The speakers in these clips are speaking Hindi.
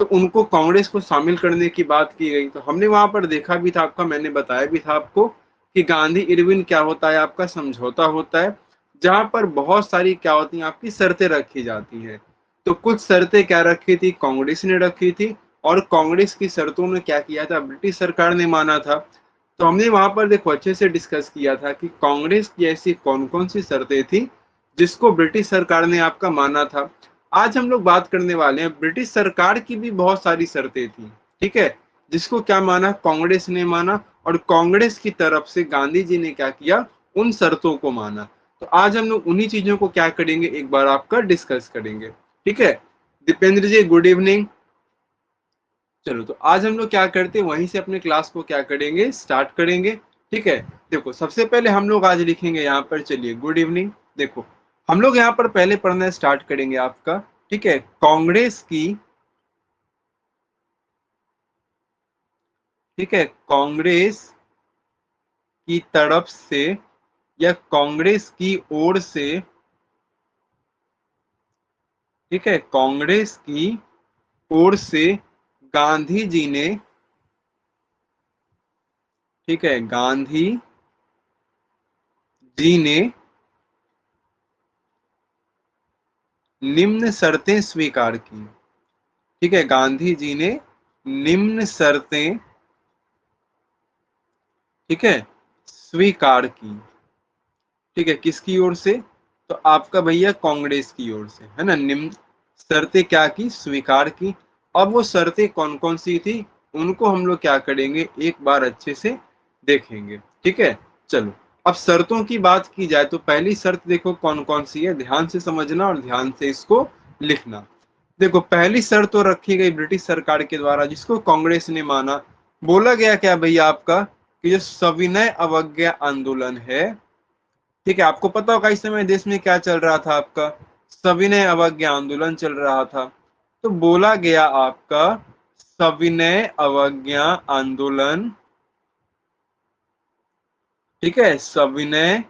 तो उनको कांग्रेस को शामिल करने की बात की गई। तो हमने वहां पर देखा भी था आपका, मैंने बताया भी था आपको कि गांधी इरविन क्या होता है, आपका समझौता होता है, जहां पर बहुत सारी क्या होती हैं आपकी शर्तें रखी जाती हैं। तो कुछ शर्तें क्या रखी थी, कांग्रेस ने रखी थी, और कांग्रेस की शर्तों में क्या किया था, ब्रिटिश सरकार ने माना था। तो हमने वहां पर देखो अच्छे से डिस्कस किया था कि कांग्रेस की ऐसी कौन कौन सी शर्तें थी जिसको ब्रिटिश सरकार ने आपका माना था। आज हम लोग बात करने वाले हैं ब्रिटिश सरकार की भी बहुत सारी शर्तें थी, ठीक है, जिसको क्या माना, कांग्रेस ने माना, और कांग्रेस की तरफ से गांधी जी ने क्या किया, उन शर्तों को माना। तो आज हम लोग उन्हीं चीजों को क्या करेंगे, एक बार आपका डिस्कस करेंगे, ठीक है। दीपेंद्र जी गुड इवनिंग। चलो तो आज हम लोग क्या करते हैं, वहीं से अपने क्लास को क्या करेंगे, स्टार्ट करेंगे, ठीक है। देखो सबसे पहले हम लोग आज लिखेंगे यहाँ पर, चलिए गुड इवनिंग। देखो हम लोग यहाँ पर पहले पढ़ना स्टार्ट करेंगे आपका, ठीक है, कांग्रेस की, ठीक है, कांग्रेस की तरफ से या कांग्रेस की ओर से, ठीक है, कांग्रेस की ओर से गांधी जी ने, ठीक है, गांधी जी ने निम्न शर्तें स्वीकार की, ठीक है, गांधी जी ने निम्न शर्तें, ठीक है, स्वीकार की, ठीक है, किसकी ओर से, तो आपका भैया कांग्रेस की ओर से, है ना। निम्न शर्तें क्या की, स्वीकार की। अब वो शर्तें कौन कौन सी थी, उनको हम लोग क्या करेंगे, एक बार अच्छे से देखेंगे, ठीक है। चलो अब शर्तों की बात की जाए तो पहली शर्त देखो कौन कौन सी है, ध्यान से समझना और ध्यान से इसको लिखना। देखो पहली शर्त तो रखी गई ब्रिटिश सरकार के द्वारा, जिसको कांग्रेस ने माना। बोला गया क्या भैया आपका, कि जो सविनय अवज्ञा आंदोलन है, ठीक है, आपको पता होगा इस समय देश में क्या चल रहा था आपका, सविनय अवज्ञा आंदोलन चल रहा था। तो बोला गया आपका सविनय अवज्ञा आंदोलन, ठीक है, सविनय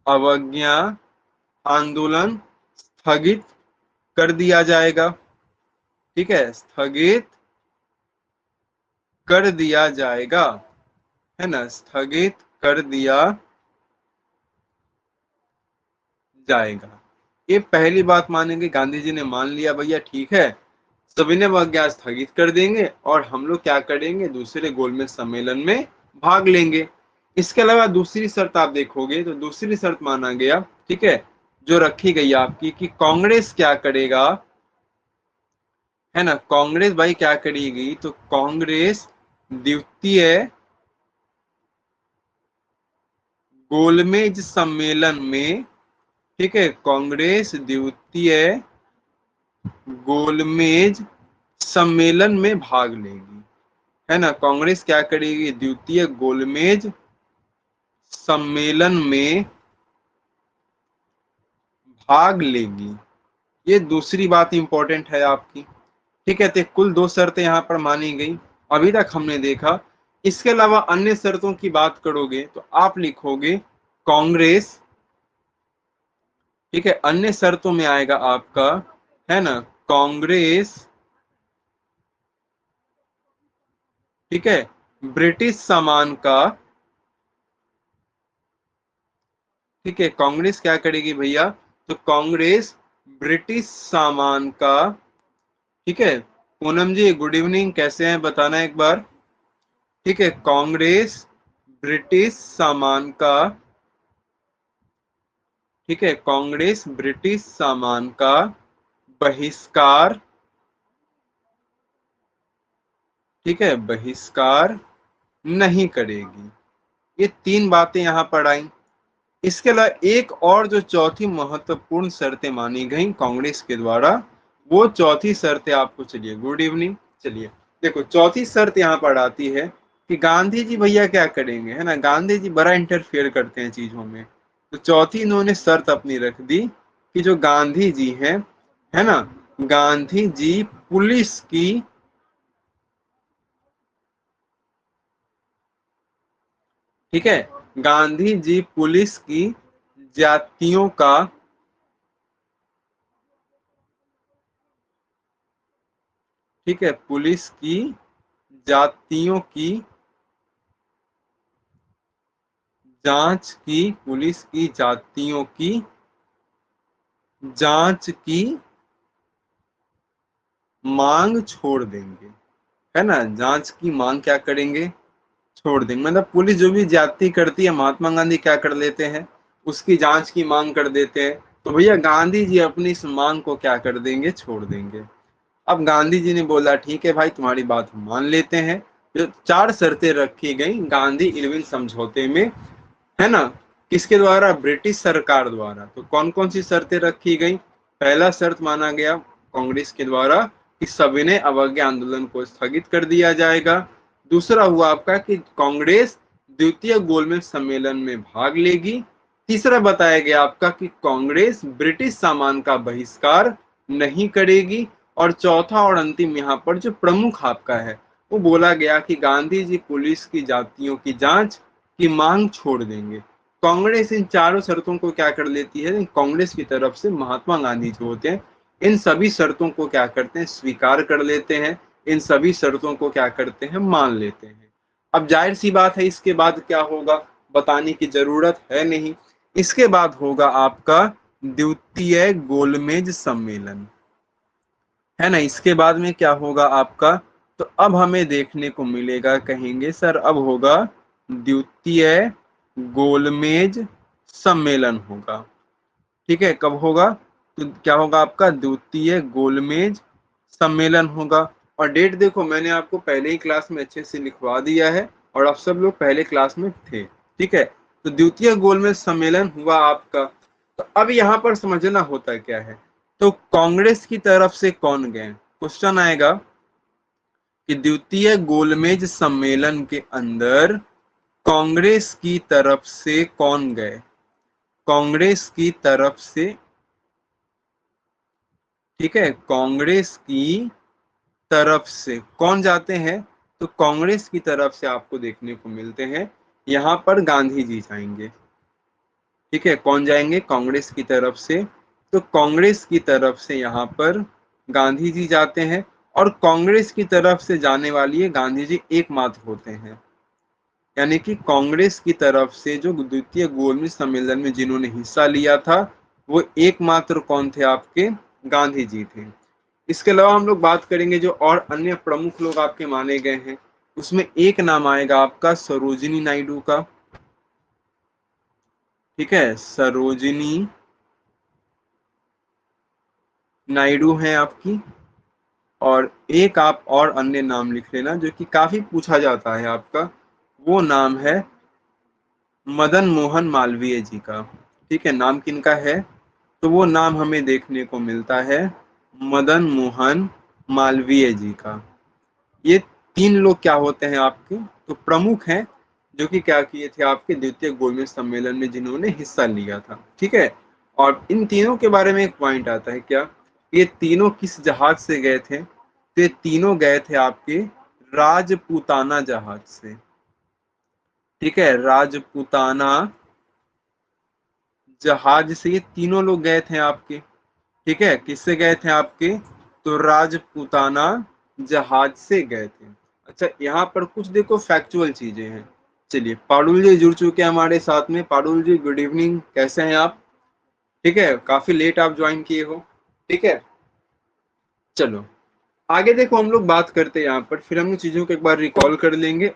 अवज्ञा आंदोलन स्थगित कर दिया जाएगा, ठीक है, स्थगित कर दिया जाएगा, है ना, स्थगित कर दिया जाएगा। ये पहली बात मानेंगे, गांधी जी ने मान लिया भैया ठीक है, सविनय अवज्ञा स्थगित कर देंगे और हम लोग क्या करेंगे, दूसरे गोलमेज सम्मेलन में भाग लेंगे। इसके अलावा दूसरी शर्त आप देखोगे तो दूसरी शर्त माना गया, ठीक है, जो रखी गई आपकी, कि कांग्रेस क्या करेगा, है ना, कांग्रेस भाई क्या करेगी, तो कांग्रेस द्वितीय गोलमेज सम्मेलन में, ठीक है, कांग्रेस द्वितीय गोलमेज सम्मेलन में भाग लेगी, है ना, कांग्रेस क्या करेगी, द्वितीय गोलमेज सम्मेलन में भाग लेगी। ये दूसरी बात इंपॉर्टेंट है आपकी, ठीक है। तो कुल दो शर्तें यहां पर मानी गई, अभी तक हमने देखा। इसके अलावा अन्य शर्तों की बात करोगे तो आप लिखोगे कांग्रेस, ठीक है, अन्य शर्तों में आएगा आपका, है ना, कांग्रेस, ठीक है, ब्रिटिश सामान का, ठीक है, कांग्रेस क्या करेगी भैया, तो कांग्रेस ब्रिटिश सामान का, ठीक है, पूनम जी गुड इवनिंग, कैसे हैं बताना एक बार, ठीक है, कांग्रेस ब्रिटिश सामान का, ठीक है, कांग्रेस ब्रिटिश सामान का बहिष्कार, ठीक है, बहिष्कार नहीं करेगी। ये तीन बातें यहां पर आई। इसके अलावा एक और जो चौथी महत्वपूर्ण शर्तें मानी गई कांग्रेस के द्वारा, वो चौथी शर्तें आपको, चलिए गुड इवनिंग, चलिए देखो चौथी शर्त यहाँ पर आती है कि गांधी जी भैया क्या करेंगे, है ना, गांधी जी बड़ा इंटरफेयर करते हैं चीजों में। तो चौथी इन्होंने शर्त अपनी रख दी कि जो गांधी जी हैं, है ना, गांधी जी पुलिस की, ठीक है, गांधी जी पुलिस की जातियों का, ठीक है, पुलिस की जातियों की जांच की, पुलिस की जातियों की जांच की मांग छोड़ देंगे, है ना। जांच की मांग क्या करेंगे, छोड़ देंगे। मतलब पुलिस जो भी ज्यादती करती है महात्मा गांधी क्या कर लेते हैं, उसकी जांच की मांग कर देते हैं। तो भैया गांधी जी अपनी इस मांग को क्या कर देंगे, छोड़ देंगे। अब गांधी जी ने बोला ठीक है भाई, तुम्हारी बात हम मान लेते हैं। जो 4 शर्तें रखी गई गांधी इरविन समझौते में, है ना, किसके द्वारा, ब्रिटिश सरकार द्वारा। तो कौन कौन सी शर्तें रखी गई। पहला शर्त माना गया कांग्रेस के द्वारा कि सविनय अवज्ञा आंदोलन को स्थगित कर दिया जाएगा। दूसरा हुआ आपका कि कांग्रेस द्वितीय गोलमेज सम्मेलन में भाग लेगी। तीसरा बताया गया आपका कि कांग्रेस ब्रिटिश सामान का बहिष्कार नहीं करेगी। और चौथा और अंतिम यहाँ पर जो प्रमुख आपका है, वो बोला गया कि गांधी जी पुलिस की जातियों की जांच की मांग छोड़ देंगे। कांग्रेस इन चारों शर्तों को क्या कर लेती है, कांग्रेस की तरफ से महात्मा गांधी जो होते हैं इन सभी शर्तों को क्या करते हैं, स्वीकार कर लेते हैं। इन सभी शर्तों को क्या करते हैं, मान लेते हैं। अब जाहिर सी बात है इसके बाद क्या होगा, बताने की जरूरत है नहीं। इसके बाद होगा आपका द्वितीय गोलमेज सम्मेलन, है ना। इसके बाद में क्या होगा आपका, तो अब हमें देखने को मिलेगा, कहेंगे सर अब होगा द्वितीय गोलमेज सम्मेलन होगा। ठीक है, कब होगा, तो क्या होगा आपका द्वितीय गोलमेज सम्मेलन होगा। और डेट देखो मैंने आपको पहले ही क्लास में अच्छे से लिखवा दिया है, और आप सब लोग पहले क्लास में थे। ठीक है, तो द्वितीय गोलमेज सम्मेलन हुआ आपका। तो अब यहाँ पर समझना होता क्या है, तो कांग्रेस की तरफ से कौन गए, क्वेश्चन आएगा कि द्वितीय गोलमेज सम्मेलन के अंदर कांग्रेस की तरफ से कौन गए, कांग्रेस की तरफ से, ठीक है, कांग्रेस की तरफ से कौन जाते हैं, तो कांग्रेस की तरफ से आपको देखने को मिलते हैं यहां पर गांधी जी जाएंगे। ठीक है, कौन जाएंगे, कांग्रेस की तरफ से। तो कांग्रेस की तरफ से यहाँ पर गांधी जी जाते हैं। और कांग्रेस की तरफ से जाने वाली है गांधी जी एकमात्र होते हैं, यानी कि कांग्रेस की तरफ से जो द्वितीय गोलमेज सम्मेलन में जिन्होंने हिस्सा लिया था वो एकमात्र कौन थे, आपके गांधी जी थे। इसके अलावा हम लोग बात करेंगे जो और अन्य प्रमुख लोग आपके माने गए हैं, उसमें एक नाम आएगा आपका सरोजिनी नायडू का। ठीक है, सरोजिनी नायडू है आपकी। और एक आप और अन्य नाम लिख लेना जो कि काफी पूछा जाता है आपका, वो नाम है मदन मोहन मालवीय जी का। ठीक है, नाम किनका है, तो वो नाम हमें देखने को मिलता है मदन मोहन मालवीय जी का। ये 3 लोग क्या होते हैं आपके, तो प्रमुख हैं जो कि क्या किए थे आपके द्वितीय गोलमेज सम्मेलन में जिन्होंने हिस्सा लिया था। ठीक है, और इन तीनों के बारे में एक पॉइंट आता है क्या, ये तीनों किस जहाज से गए थे, तो ये तीनों गए थे आपके राजपूताना जहाज से। ठीक है, राजपूताना जहाज से ये तीनों लोग गए थे आपके। ठीक है, किससे गए थे आपके, तो राजपूताना जहाज से गए थे। अच्छा, यहाँ पर कुछ देखो फैक्चुअल चीजें हैं। चलिए, पारुल जी जुड़ चुके हैं हमारे साथ में। पारुल जी गुड इवनिंग, कैसे हैं आप। ठीक है, काफी लेट आप ज्वाइन किए हो। ठीक है, चलो आगे देखो हम लोग बात करते हैं यहाँ पर, फिर हम चीजों को एक बार रिकॉल कर लेंगे।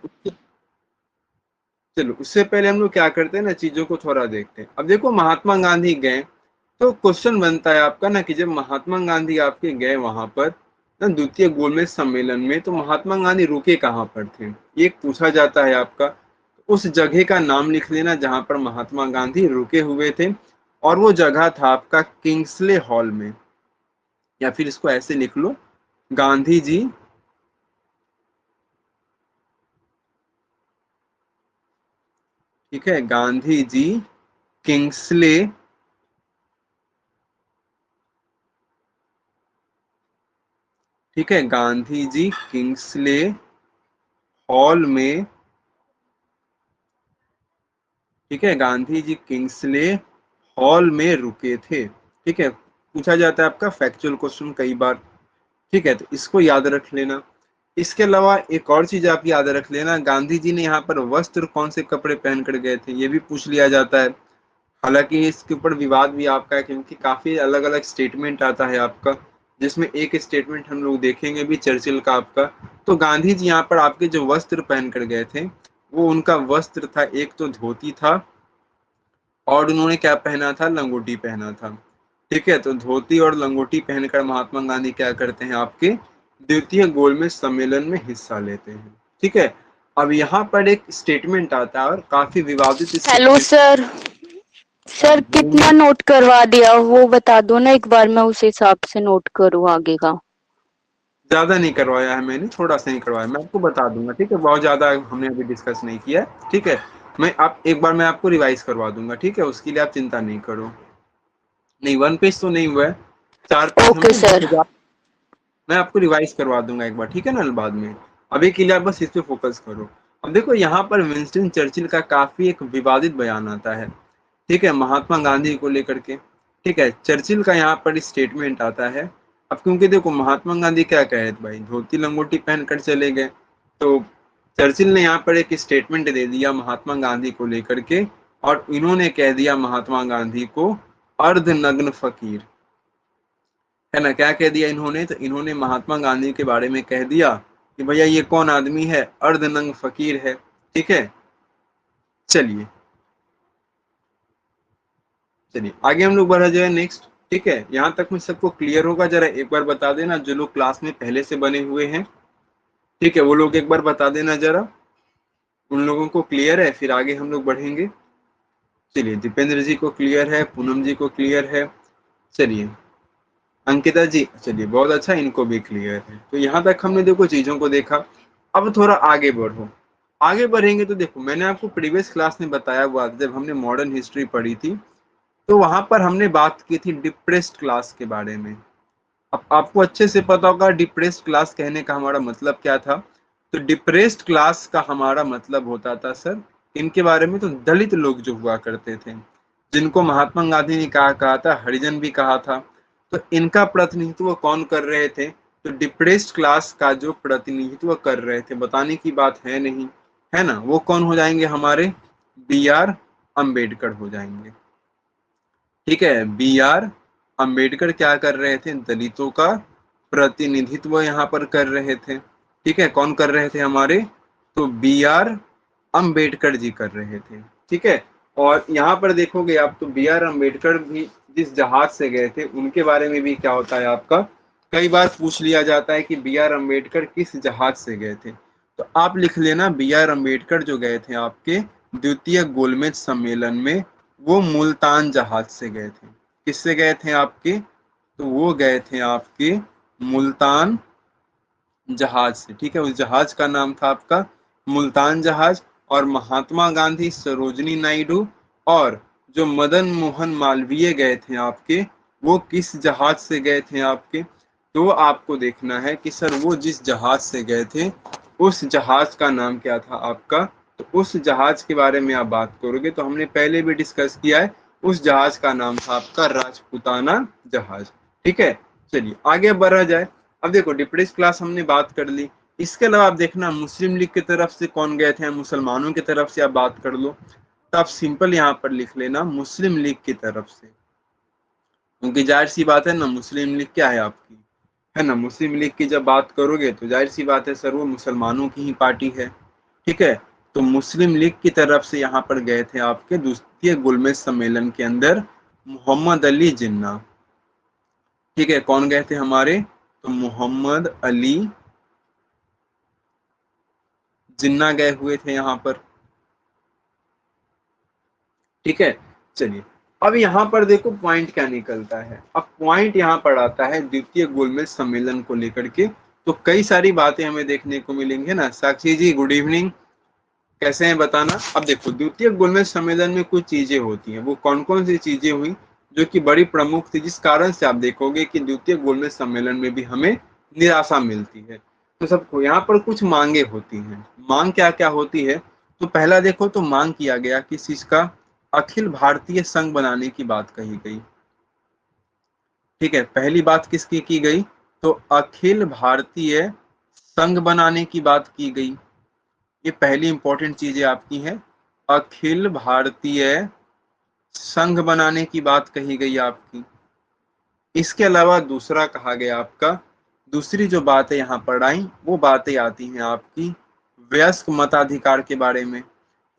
चलो उससे पहले हम लोग क्या करते हैं ना, चीजों को थोड़ा देखते हैं। अब देखो महात्मा गांधी गए, तो क्वेश्चन बनता है आपका ना कि जब महात्मा गांधी आपके गए वहां पर ना द्वितीय गोलमेज सम्मेलन में, तो महात्मा गांधी रुके कहाँ पर थे, ये एक पूछा जाता है आपका। उस जगह का नाम लिख लेना जहां पर महात्मा गांधी रुके हुए थे, और वो जगह था आपका किंग्सले हॉल में। या फिर इसको ऐसे लिख लो, गांधी जी ठीक है, गांधी जी किंग्सले, ठीक है, गांधी जी किंग्सले हॉल में, ठीक है, गांधी जी किंग्सले हॉल में रुके थे। ठीक है, पूछा जाता है आपका फैक्चुअल क्वेश्चन कई बार। ठीक है, तो इसको याद रख लेना। इसके अलावा एक और चीज आप याद रख लेना, गांधी जी ने यहाँ पर वस्त्र कौन से कपड़े पहन कर गए थे, ये भी पूछ लिया जाता है। हालांकि इसके ऊपर विवाद भी आपका है, क्योंकि काफी अलग अलग स्टेटमेंट आता है आपका, जिसमें एक स्टेटमेंट हम लोग देखेंगे भी चर्चिल का आपका। तो गांधी जी यहाँ पर आपके जो वस्त्र पहन कर गए थे, वो उनका वस्त्र था, एक तो धोती था और उन्होंने क्या पहना था, लंगोटी पहना था। ठीक है, तो धोती और लंगोटी पहनकर महात्मा गांधी क्या करते हैं, आपके द्वितीय गोलमेज सम्मेलन में हिस्सा लेते हैं। ठीक है, अब यहाँ पर एक स्टेटमेंट आता है और काफी विवादित हेलो स्टेटमेंट। सर। सर कितना नोट करवा दिया वो बता दो ना, एक बार मैं उस हिसाब से नोट करूँ आगे का। ज्यादा नहीं करवाया है मैंने, थोड़ा सा ही करवाया, मैं आपको बता दूंगा। ठीक है, बहुत ज्यादा हमने अभी डिस्कस नहीं किया है। ठीक है, मैं आप एक बार मैं आपको रिवाइज करवा दूंगा। ठीक है, उसके लिए आप चिंता नहीं करो। नहीं, 1 पेज तो नहीं हुआ है, 4 पेज ओके हमने सर। मैं आपको रिवाइज करवा दूंगा एक बार, ठीक है ना, बाद में। अभी के लिए आप बस इस पे फोकस करो। अब देखो, यहाँ पर विंस्टन चर्चिल का काफी एक विवादित बयान आता है, ठीक है, महात्मा गांधी को लेकर के। ठीक है, चर्चिल का यहाँ पर स्टेटमेंट आता है। अब क्योंकि देखो, महात्मा गांधी क्या कहे थे भाई, धोती लंगोटी पहन कर चले गए, तो चर्चिल ने यहाँ पर एक स्टेटमेंट दे दिया महात्मा गांधी को लेकर के, और इन्होंने कह दिया महात्मा गांधी को अर्धनग्न फकीर। है ना, क्या कह दिया इन्होंने, तो इन्होंने महात्मा गांधी के बारे में कह दिया कि भैया ये कौन आदमी है, अर्धनग्न फकीर है। ठीक है, चलिए चलिए आगे हम लोग बढ़ा जाए नेक्स्ट। ठीक है, यहाँ तक में सबको क्लियर होगा, जरा एक बार बता देना जो लोग क्लास में पहले से बने हुए हैं। ठीक है, वो लोग एक बार बता देना जरा, उन लोगों को क्लियर है, फिर आगे हम लोग बढ़ेंगे। चलिए, दीपेंद्र जी को क्लियर है, पूनम जी को क्लियर है, चलिए अंकिता जी, चलिए बहुत अच्छा, इनको भी क्लियर है। तो यहाँ तक हमने देखो चीजों को देखा। अब थोड़ा आगे बढ़ो। आगे बढ़ेंगे तो देखो, मैंने आपको प्रीवियस क्लास में बताया हुआ था, जब हमने मॉडर्न हिस्ट्री पढ़ी थी, तो वहां पर हमने बात की थी डिप्रेस्ड क्लास के बारे में। अब आपको अच्छे से पता होगा डिप्रेस्ड क्लास कहने का हमारा मतलब क्या था। तो डिप्रेस्ड क्लास का हमारा मतलब होता था सर, इनके बारे में, तो दलित लोग जो हुआ करते थे, जिनको महात्मा गांधी ने कहा था हरिजन भी कहा था। तो इनका प्रतिनिधित्व कौन कर रहे थे, तो डिप्रेस्ड क्लास का जो प्रतिनिधित्व कर रहे थे, बताने की बात है नहीं, है ना, वो कौन हो जाएंगे, हमारे बी आर अम्बेडकर हो जाएंगे। ठीक है, बी आर अम्बेडकर क्या कर रहे थे, दलितों का प्रतिनिधित्व यहाँ पर कर रहे थे। ठीक है, कौन कर रहे थे हमारे, तो बी आर अम्बेडकर जी कर रहे थे। ठीक है, और यहाँ पर देखोगे आप, तो बी आर अम्बेडकर भी जिस जहाज से गए थे, उनके बारे में भी क्या होता है आपका, कई बार पूछ लिया जाता है कि बी आर अम्बेडकर किस जहाज से गए थे। तो आप लिख लेना, बी आर अम्बेडकर जो गए थे आपके द्वितीय गोलमेज सम्मेलन में, वो मुल्तान जहाज से गए थे। किससे गए थे आपके, तो वो गए थे आपके मुल्तान जहाज से। ठीक है, उस जहाज का नाम था आपका मुल्तान जहाज। और महात्मा गांधी, सरोजनी नायडू और जो मदन मोहन मालवीय गए थे आपके, वो किस जहाज से गए थे आपके, तो आपको देखना है कि सर वो जिस जहाज से गए थे, उस जहाज का नाम क्या था आपका। तो उस जहाज के बारे में आप बात करोगे, तो हमने पहले भी डिस्कस किया है, उस जहाज का नाम था आपका राजपुताना जहाज। ठीक है, चलिए आगे बढ़ा जाए। अब देखो, डिप्रेस क्लास हमने बात कर ली। इसके अलावा आप देखना, मुस्लिम लीग की तरफ से कौन गए थे, मुसलमानों की तरफ से आप बात कर लो, तो आप सिंपल यहाँ पर लिख लेना मुस्लिम लीग की तरफ से, क्योंकि जाहिर सी बात है ना, मुस्लिम लीग क्या है आपकी, है ना, मुस्लिम लीग की जब बात करोगे तो जाहिर सी बात है सर, वो मुसलमानों की ही पार्टी है। ठीक है, तो मुस्लिम लीग की तरफ से यहाँ पर गए थे आपके द्वितीय गुलमेज सम्मेलन के अंदर मोहम्मद अली जिन्ना। ठीक है, कौन गए थे हमारे, तो मोहम्मद अली जिन्ना गए हुए थे यहाँ पर। ठीक है, चलिए अब यहाँ पर देखो पॉइंट क्या निकलता है। अब पॉइंट यहाँ पर आता है द्वितीय गोलमेज सम्मेलन को लेकर के, तो कई सारी बातें हमें देखने को मिलेंगे ना। साक्षी जी गुड इवनिंग, कैसे हैं बताना। अब देखो, द्वितीय गोलमेज सम्मेलन में कुछ चीजें होती हैं, वो कौन कौन सी चीजें हुई जो कि बड़ी प्रमुख थी, जिस कारण से आप देखोगे कि द्वितीय गोलमेज सम्मेलन में भी हमें निराशा मिलती है। तो सबको यहाँ पर कुछ मांगे होती हैं। मांग क्या क्या होती है, तो पहला देखो, तो मांग किया गया किस चीज का, अखिल भारतीय संघ बनाने की बात कही गई। ठीक है, पहली बात किसकी की गई, तो अखिल भारतीय संघ बनाने की बात की गई, ये पहली इंपॉर्टेंट चीजें आपकी है। अखिल भारतीय संघ बनाने की बात कही गई आपकी। इसके अलावा दूसरा कहा गया आपका, दूसरी जो बातें यहाँ पर आई वो बातें आती हैं आपकी वयस्क मताधिकार के बारे में,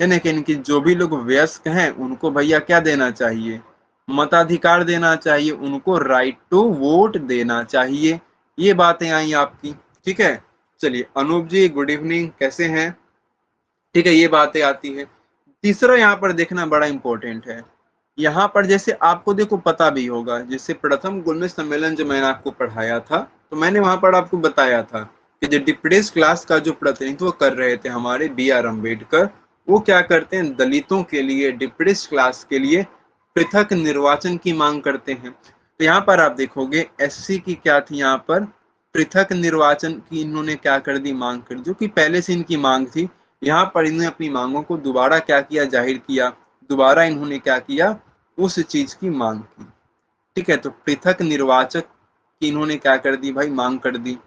यानी कि इनकी जो भी लोग वयस्क हैं उनको भैया क्या देना चाहिए, मताधिकार देना चाहिए, उनको राइट टू वोट देना चाहिए। ये बातें आई आपकी। ठीक है, चलिए अनूप जी गुड इवनिंग, कैसे हैं? ठीक है, ये बातें आती है। तीसरा यहाँ पर देखना बड़ा इंपॉर्टेंट है। यहाँ पर जैसे आपको देखो पता भी होगा, जैसे प्रथम गोलमेज सम्मेलन जो मैंने आपको पढ़ाया था, तो मैंने वहां पर आपको बताया था कि जो डिप्रेस क्लास का जो प्रतिनिधित्व कर रहे थे हमारे B.R. अम्बेडकर, वो क्या करते हैं, दलितों के लिए, डिप्रेस क्लास के लिए पृथक निर्वाचन की मांग करते हैं। तो यहाँ पर आप देखोगे SC की क्या थी, यहाँ पर पृथक निर्वाचन की इन्होंने क्या कर दी, मांग कर दी, जो कि पहले से इनकी मांग थी। यहाँ पर इन्होंने अपनी मांगों को दोबारा क्या किया, जाहिर किया, दोबारा इन्होंने क्या किया, उस चीज की मांग की। ठीक है, तो पृथक निर्वाचक की इन्होंने क्या कर दी भाई, मांग कर दी।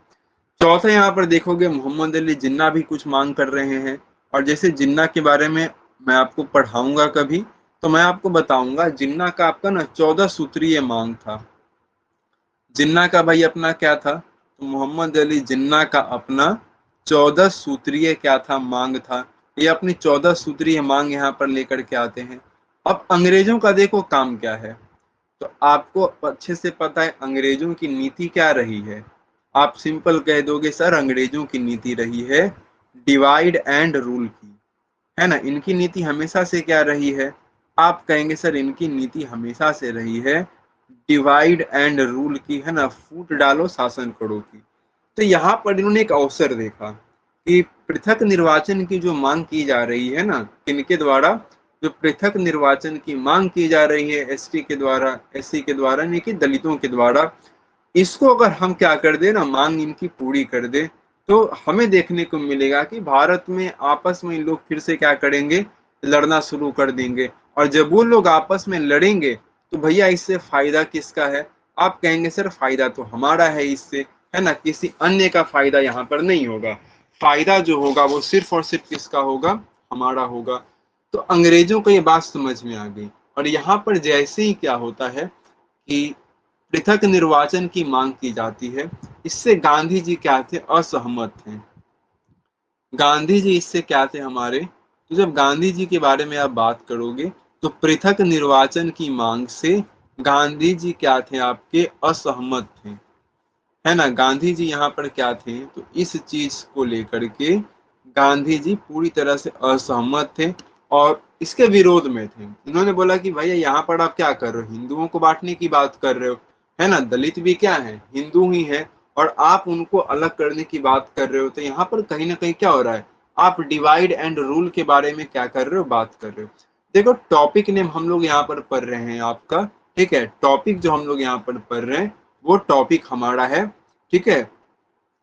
चौथा यहाँ पर देखोगे मोहम्मद अली जिन्ना भी कुछ मांग कर रहे हैं, और जैसे जिन्ना के बारे में मैं आपको पढ़ाऊंगा कभी, तो मैं आपको बताऊंगा जिन्ना का आपका ना 14 सूत्रीय मांग था। जिन्ना का भाई अपना क्या था, तो मोहम्मद अली जिन्ना का अपना 14 सूत्रीय क्या था, मांग था। ये अपनी 14 सूत्रीय मांग यहाँ पर लेकर के आते हैं। अब अंग्रेजों का देखो काम क्या है, तो आपको अच्छे से पता है अंग्रेजों की नीति क्या रही है। आप सिंपल कह दोगे सर अंग्रेजों की नीति रही है डिवाइड एंड रूल की, है ना। इनकी नीति हमेशा से क्या रही है, आप कहेंगे सर इनकी नीति हमेशा से रही है डिवाइड एंड रूल की, है ना, फूट डालो शासन करो की। तो यहाँ पर इन्होंने एक अवसर देखा कि पृथक निर्वाचन की जो मांग की जा रही है ना, किनके द्वारा, जो पृथक निर्वाचन की मांग की जा रही है ST के द्वारा, SC के द्वारा, यानी कि दलितों के द्वारा, इसको अगर हम क्या कर दे ना, मांग इनकी पूरी कर दे, तो हमें देखने को मिलेगा कि भारत में आपस में इन लोग फिर से क्या करेंगे, लड़ना शुरू कर देंगे। और जब वो लोग आपस में लड़ेंगे तो भैया इससे फायदा किसका है, आप कहेंगे सर फायदा तो हमारा है इससे, है ना, किसी अन्य का फायदा यहाँ पर नहीं होगा। फायदा जो होगा वो सिर्फ और सिर्फ किसका होगा, हमारा होगा। तो अंग्रेजों को ये बात समझ में आ गई, और यहाँ पर जैसे ही क्या होता है कि पृथक निर्वाचन की मांग की जाती है, इससे गांधी जी क्या थे, असहमत थे। गांधी जी इससे क्या थे हमारे, तो जब गांधी जी के बारे में आप बात करोगे तो पृथक निर्वाचन की मांग से गांधी जी क्या थे, आपके असहमत थे, है ना। गांधी जी यहाँ पर क्या थे, तो इस चीज को लेकर के गांधी जी पूरी तरह से असहमत थे और इसके विरोध में थे। इन्होंने बोला कि भैया यहाँ पर आप क्या कर रहे हो, हिंदुओं को बांटने की बात कर रहे हो, है ना, दलित भी क्या है, हिंदू ही है, और आप उनको अलग करने की बात कर रहे हो। तो यहाँ पर कहीं ना कहीं क्या हो रहा है, आप डिवाइड एंड रूल के बारे में क्या कर रहे हो, बात कर रहे हो। देखो टॉपिक नेम हम लोग यहाँ पर पढ़ रहे हैं आपका, ठीक है, टॉपिक जो हम लोग यहाँ पर पढ़ रहे हैं वो टॉपिक हमारा है, ठीक है,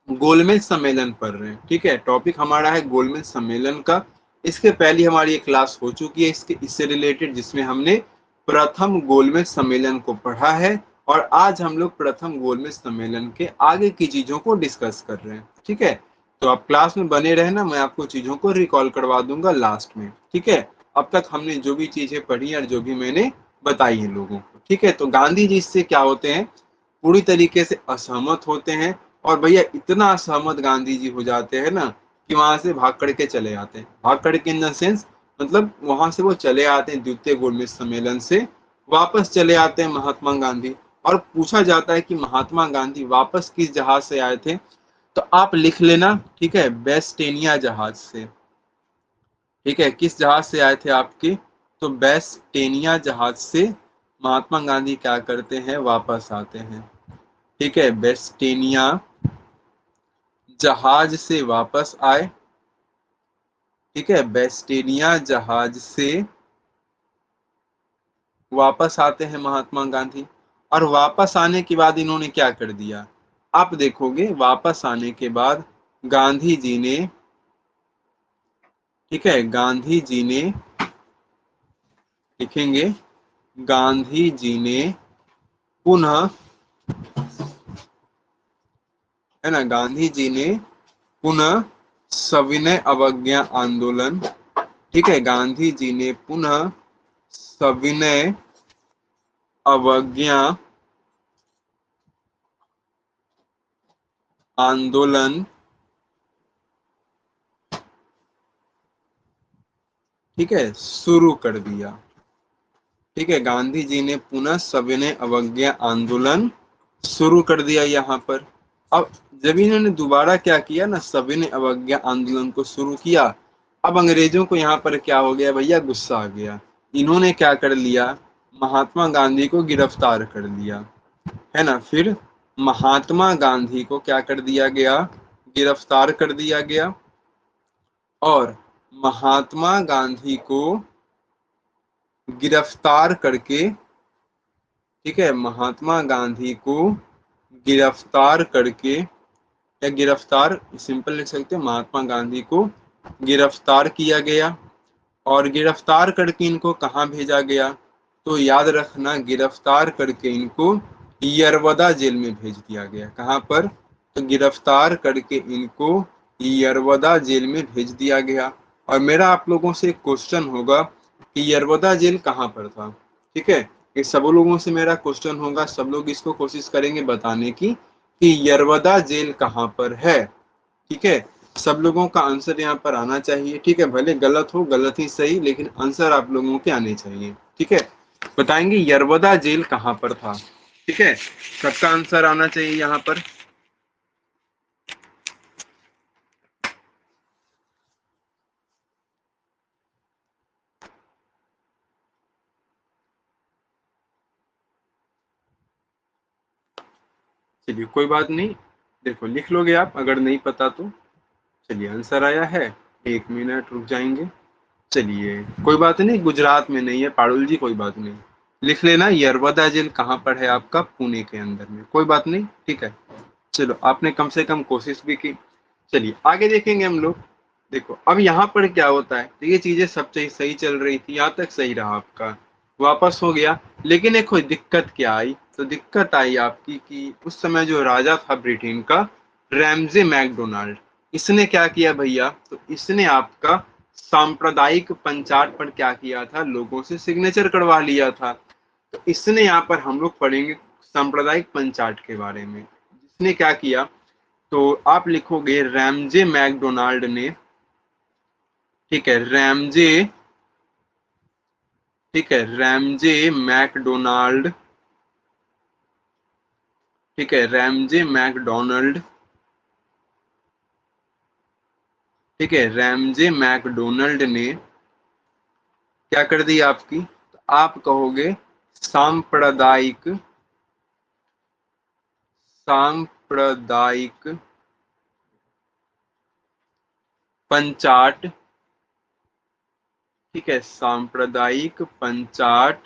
गोलमेज सम्मेलन पढ़ रहे हैं। ठीक है, टॉपिक हमारा है गोलमेज सम्मेलन का। इसके पहले हमारी एक क्लास हो चुकी है इससे रिलेटेड, जिसमें हमने प्रथम गोलमेज सम्मेलन को पढ़ा है, और आज हम लोग प्रथम गोलमेज सम्मेलन के आगे की चीजों को डिस्कस कर रहे हैं। ठीक है, तो आप क्लास में बने रहना, मैं आपको चीजों को रिकॉल करवा दूंगा लास्ट में। ठीक है, अब तक हमने जो भी चीजें पढ़ी और जो भी मैंने बताई है लोगों को, ठीक है। तो गांधी जी इससे क्या होते हैं, पूरी तरीके से असहमत होते हैं, और भैया इतना असहमत गांधी जी हो जाते हैं ना कि वहां से भाग करके चले आते हैं। भाग करके इन द सेंस मतलब वहां से वो चले आते हैं, द्वितीय गोलमेज सम्मेलन से वापस चले आते हैं महात्मा गांधी। और पूछा जाता है कि महात्मा गांधी वापस किस जहाज से आए थे, तो आप लिख लेना, ठीक है, बेस्टेनिया जहाज से। ठीक है, किस जहाज से आए थे आपके, तो बेस्टेनिया जहाज से महात्मा गांधी क्या करते हैं, वापस आते हैं। ठीक है, बेस्टेनिया जहाज से वापस आए, ठीक है, बेस्टेनिया जहाज से वापस आते हैं महात्मा गांधी। और वापस आने के बाद इन्होंने क्या कर दिया, आप देखोगे वापस आने के बाद गांधी जी ने, ठीक है, गांधी जी ने, लिखेंगे, गांधी जी ने पुनः है ना, गांधी जी ने पुनः सविनय अवज्ञा आंदोलन, ठीक है, गांधी जी ने पुनः सविनय अवज्ञा आंदोलन, ठीक है, शुरू कर दिया। ठीक है, गांधी जी ने पुनः सविनय अवज्ञा आंदोलन शुरू कर दिया यहाँ पर। अब जब इन्होंने दोबारा क्या किया ना, सविनय अवज्ञा आंदोलन को शुरू किया, अब अंग्रेजों को यहाँ पर क्या हो गया भैया, गुस्सा आ गया। इन्होंने क्या कर लिया, महात्मा गांधी को गिरफ्तार कर लिया, है ना। फिर महात्मा गांधी को क्या कर दिया गया, गिरफ्तार कर दिया गया। और महात्मा गांधी को गिरफ्तार करके, ठीक है, महात्मा गांधी को गिरफ्तार करके, या गिरफ्तार सिंपल लिख सकते हैं, महात्मा गांधी को गिरफ्तार किया गया। और गिरफ्तार करके इनको कहाँ भेजा गया, तो याद रखना, गिरफ्तार करके इनको यरवदा जेल में भेज दिया गया। कहाँ पर, तो गिरफ्तार करके इनको यरवदा जेल में भेज दिया गया। और मेरा आप लोगों से एक क्वेश्चन होगा कि यरवदा जेल कहाँ पर था, ठीक है, ये सब लोगों से मेरा क्वेश्चन होगा, सब लोग इसको कोशिश करेंगे बताने की कि यरवदा जेल कहाँ पर है। ठीक है, सब लोगों का आंसर यहाँ पर आना चाहिए, ठीक है, भले गलत हो, गलत ही सही, लेकिन आंसर आप लोगों के आने चाहिए। ठीक है, बताएंगे यरवदा जेल कहाँ पर था। ठीक है, सबका आंसर आना चाहिए यहाँ पर। चलिए कोई बात नहीं, देखो लिख लोगे आप, अगर नहीं पता तो। चलिए आंसर आया है, 1 मिनट रुक जाएंगे। चलिए कोई बात नहीं, गुजरात में नहीं है पारुल जी, कोई बात नहीं, लिख लेना यरवदा जेल कहाँ पर है, आपका पुणे के अंदर में, कोई बात नहीं। ठीक है, चलो आपने कम से कम कोशिश भी की। चलिए आगे देखेंगे हम लोग। देखो अब यहाँ पर क्या होता है, तो ये चीजें सब सही सही चल रही थी, यहाँ तक सही रहा आपका, वापस हो गया। लेकिन एक कोई दिक्कत क्या आई, तो दिक्कत आई आपकी कि उस समय जो राजा था ब्रिटेन का, रैमजे मैकडोनाल्ड, इसने क्या किया भैया, तो इसने आपका सांप्रदायिक पंचायत पर क्या किया था, लोगों से सिग्नेचर करवा लिया था। तो इसने यहाँ पर हम लोग पढ़ेंगे सांप्रदायिक पंचायत के बारे में, जिसने क्या किया, तो आप लिखोगे रैमजे मैकडोनाल्ड ने, ठीक है, रैमजे, ठीक है, रैमजे मैकडोनाल्ड, ठीक है, रैमजे मैकडोनाल्ड, ठीक है, रैमजे मैकडोनाल्ड ने क्या कर दी आपकी, तो आप कहोगे सांप्रदायिक, सांप्रदायिक पंचायत, ठीक है, सांप्रदायिक पंचायत,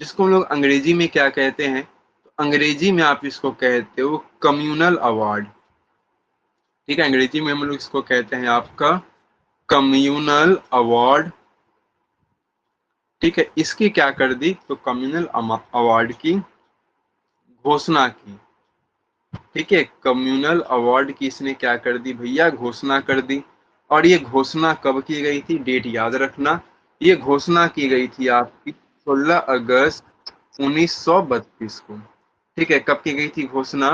जिसको हम लोग अंग्रेजी में क्या कहते हैं, तो अंग्रेजी में आप इसको कहते हो कम्युनल अवार्ड। ठीक है, अंग्रेजी में हम लोग इसको कहते हैं आपका कम्युनल अवार्ड। ठीक है, इसकी क्या कर दी, तो कम्युनल अवार्ड की घोषणा की। ठीक है, कम्युनल अवार्ड की इसने क्या कर दी भैया, घोषणा कर दी। और ये घोषणा कब की गई थी, डेट याद रखना, ये घोषणा की गई थी आपकी 16 अगस्त 1932 को। ठीक है, कब की गई थी घोषणा,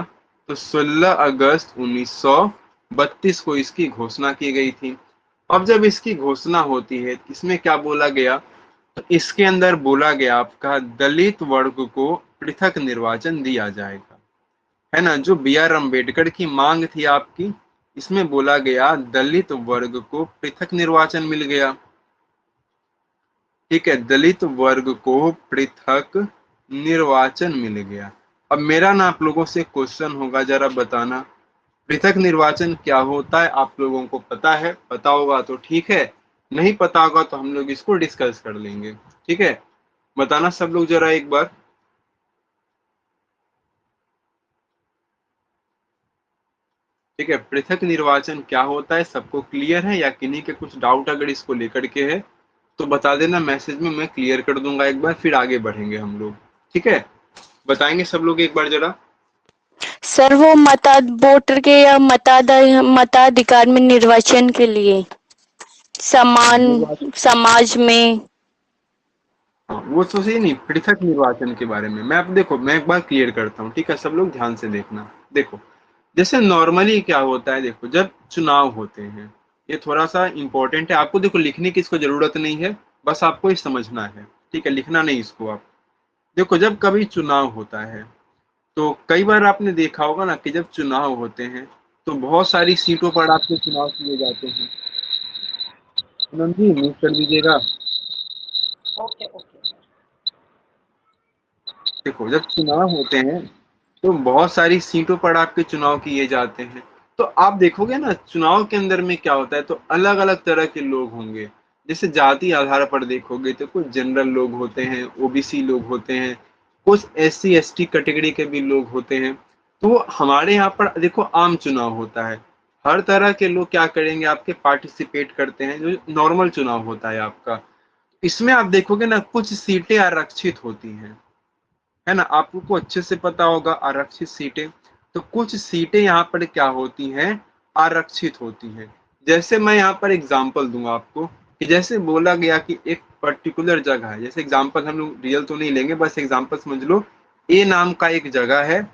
तो 16 अगस्त 1932 को इसकी घोषणा की गई थी। अब जब इसकी घोषणा होती है, इसमें क्या बोला गया, तो इसके अंदर बोला गया आपका दलित वर्ग को पृथक निर्वाचन दिया जाएगा, है ना, जो बी आर अम्बेडकर की मांग थी आपकी, इसमें बोला गया दलित वर्ग को पृथक निर्वाचन मिल गया। ठीक है, दलित वर्ग को पृथक निर्वाचन मिल गया। अब मेरा ना आप लोगों से क्वेश्चन होगा, जरा बताना पृथक निर्वाचन क्या होता है, आप लोगों को पता है, पता होगा तो ठीक है, नहीं पता होगा तो हम लोग इसको डिस्कस कर लेंगे। ठीक है, बताना सब लोग जरा एक बार। ठीक है, पृथक निर्वाचन क्या होता है, सबको क्लियर है, या किन्हीं के कुछ डाउट अगर इसको लेकर के है तो बता देना मैसेज में, मैं क्लियर कर दूंगा एक बार, फिर आगे बढ़ेंगे हम लोग। ठीक है, बताएंगे सब लोग एक बार जरा। सर वो वोटर के या मताधिकार में निर्वाचन के लिए समान समाज में। हाँ, वो तो सही नहीं, पृथक निर्वाचन के बारे में मैं आप देखो, मैं एक बार क्लियर करता हूँ, ठीक है, सब लोग ध्यान से देखना। देखो, जैसे नॉर्मली क्या होता है, देखो जब चुनाव होते हैं, ये थोड़ा सा इंपॉर्टेंट है आपको, देखो लिखने की इसको जरूरत नहीं है, बस आपको ये समझना है, ठीक है, लिखना नहीं इसको आप। देखो जब कभी चुनाव होता है तो कई बार आपने देखा होगा ना कि जब चुनाव होते हैं तो बहुत सारी सीटों पर आपके चुनाव किए जाते हैं। पूनम जी म्यूट कर दीजिएगा। Okay okay sir. देखो जब चुनाव होते हैं तो बहुत सारी सीटों पर आपके चुनाव किए जाते हैं। तो आप देखोगे ना चुनाव के अंदर में क्या होता है, तो अलग अलग तरह के लोग होंगे। जैसे जाति आधार पर देखोगे तो कुछ जनरल लोग होते हैं, ओबीसी लोग होते हैं, कुछ एससी एसटी कैटेगरी के भी लोग होते हैं। तो हमारे यहाँ पर देखो आम चुनाव होता है, हर तरह के लोग क्या करेंगे, आपके पार्टिसिपेट करते हैं, जो नॉर्मल चुनाव होता है आपका। इसमें आप देखोगे ना कुछ सीटें आरक्षित होती हैं, है ना, आपको अच्छे से पता होगा आरक्षित सीटें। तो कुछ सीटें यहाँ पर क्या होती हैं, आरक्षित होती हैं। जैसे मैं यहाँ पर एग्जांपल दूंगा आपको, कि जैसे बोला गया कि एक पर्टिकुलर जगह है, जैसे एग्जांपल हम लोग रियल तो नहीं लेंगे, बस एग्जांपल समझ लो, ए नाम का एक जगह है,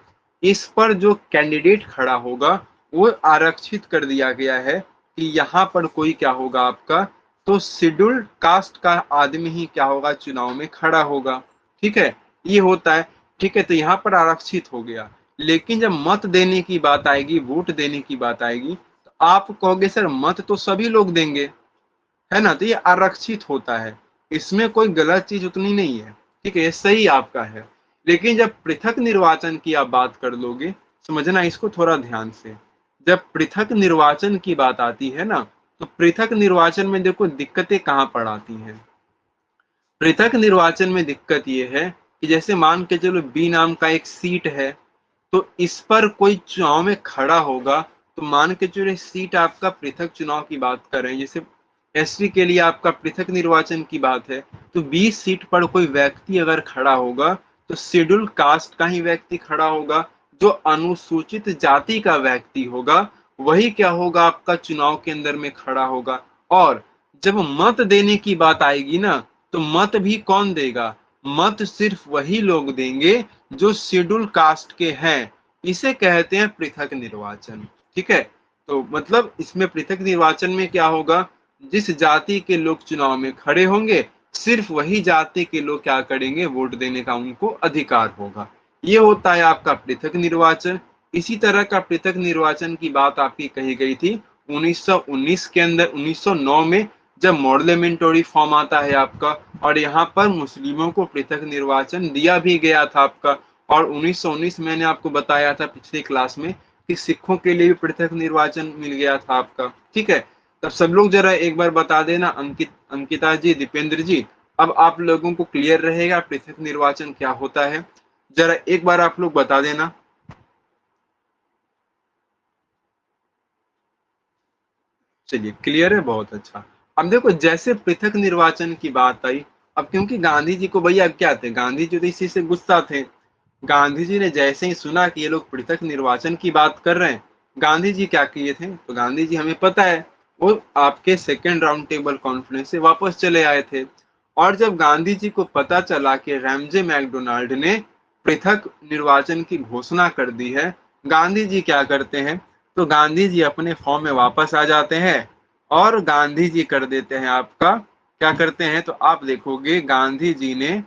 इस पर जो कैंडिडेट खड़ा होगा वो आरक्षित कर दिया गया है कि यहाँ पर कोई क्या होगा आपका, तो शेड्यूल्ड कास्ट का आदमी ही क्या होगा, चुनाव में खड़ा होगा, ठीक है, ये होता है। ठीक है, तो यहाँ पर आरक्षित हो गया। लेकिन जब मत देने की बात आएगी, वोट देने की बात आएगी, तो आप कहोगे सर मत तो सभी लोग देंगे, है ना, तो ये आरक्षित होता है, इसमें कोई गलत चीज उतनी नहीं है, ठीक है, ये सही आपका है। लेकिन जब पृथक निर्वाचन की आप बात कर लोगे, समझना इसको थोड़ा ध्यान से, जब पृथक निर्वाचन की बात आती है ना, तो पृथक निर्वाचन में देखो दिक्कतें कहाँ पर आती हैं। पृथक निर्वाचन में दिक्कत ये है कि जैसे मान के चलो बी नाम का एक सीट है, तो इस पर कोई चुनाव में खड़ा होगा, तो मान के चलो सीट आपका पृथक चुनाव की बात कर रहे हैं, जैसे एसटी के लिए आपका पृथक निर्वाचन की बात है, तो 20 सीट पर कोई व्यक्ति अगर खड़ा होगा तो शेड्यूल कास्ट का ही व्यक्ति खड़ा होगा, जो अनुसूचित जाति का व्यक्ति होगा वही क्या होगा, आपका चुनाव के अंदर में खड़ा होगा। और जब मत देने की बात आएगी ना, तो मत भी कौन देगा, मत सिर्फ वही लोग देंगे जो शेड्यूल कास्ट के हैं, इसे कहते हैं पृथक निर्वाचन, ठीक है। तो मतलब इसमें पृथक निर्वाचन में क्या होगा, जिस जाति के लोग चुनाव में खड़े होंगे सिर्फ वही जाति के लोग क्या करेंगे, वोट देने का उनको अधिकार होगा। ये होता है आपका पृथक निर्वाचन। इसी तरह का पृथक निर्वाचन की बात आपकी कही गई थी 1919 के अंदर, 1909 में, जब मॉडलेमेंटरी फॉर्म आता है आपका, और यहाँ पर मुस्लिमों को पृथक निर्वाचन दिया भी गया था आपका। और 1919 मैंने आपको बताया था पिछली क्लास में कि सिखों के लिए भी पृथक निर्वाचन मिल गया था आपका, ठीक है। तब सब लोग जरा एक बार बता देना, अंकिता जी, दीपेंद्र जी, अब आप लोगों को क्लियर रहेगा पृथक निर्वाचन क्या होता है, जरा एक बार आप लोग बता देना। चलिए क्लियर है, बहुत अच्छा। अब देखो जैसे पृथक निर्वाचन की बात आई, अब क्योंकि गांधी जी को भैया क्या थे, गांधी जी तो इसी से गुस्सा थे। गांधी जी ने जैसे ही सुना कि ये लोग पृथक निर्वाचन की बात कर रहे हैं, गांधी जी क्या किए थे, तो गांधी जी हमें पता है वो आपके सेकेंड राउंड टेबल कॉन्फ्रेंस से वापस चले आए थे। और जब गांधी जी को पता चला कि रैमजे मैकडोनाल्ड ने पृथक निर्वाचन की घोषणा कर दी है, गांधी जी क्या करते हैं, तो गांधी जी अपने फॉर्म में वापस आ जाते हैं और गांधी जी कर देते हैं आपका, क्या करते हैं, तो आप देखोगे गांधी जी ने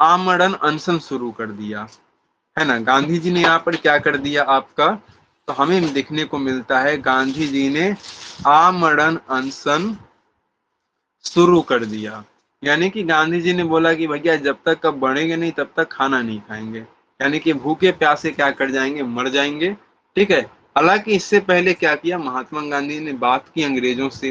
आमरण अनशन शुरू कर दिया, है ना। गांधी जी ने यहाँ पर क्या कर दिया आपका, तो हमें देखने को मिलता है गांधी जी ने आमरण अनशन शुरू कर दिया। यानी कि गांधी जी ने बोला कि भैया जब तक अब बढ़ेंगे नहीं तब तक खाना नहीं खाएंगे, यानी कि भूखे प्यासे क्या कर जाएंगे, मर जाएंगे, ठीक है। हालांकि इससे पहले क्या किया, महात्मा गांधी ने बात की अंग्रेजों से,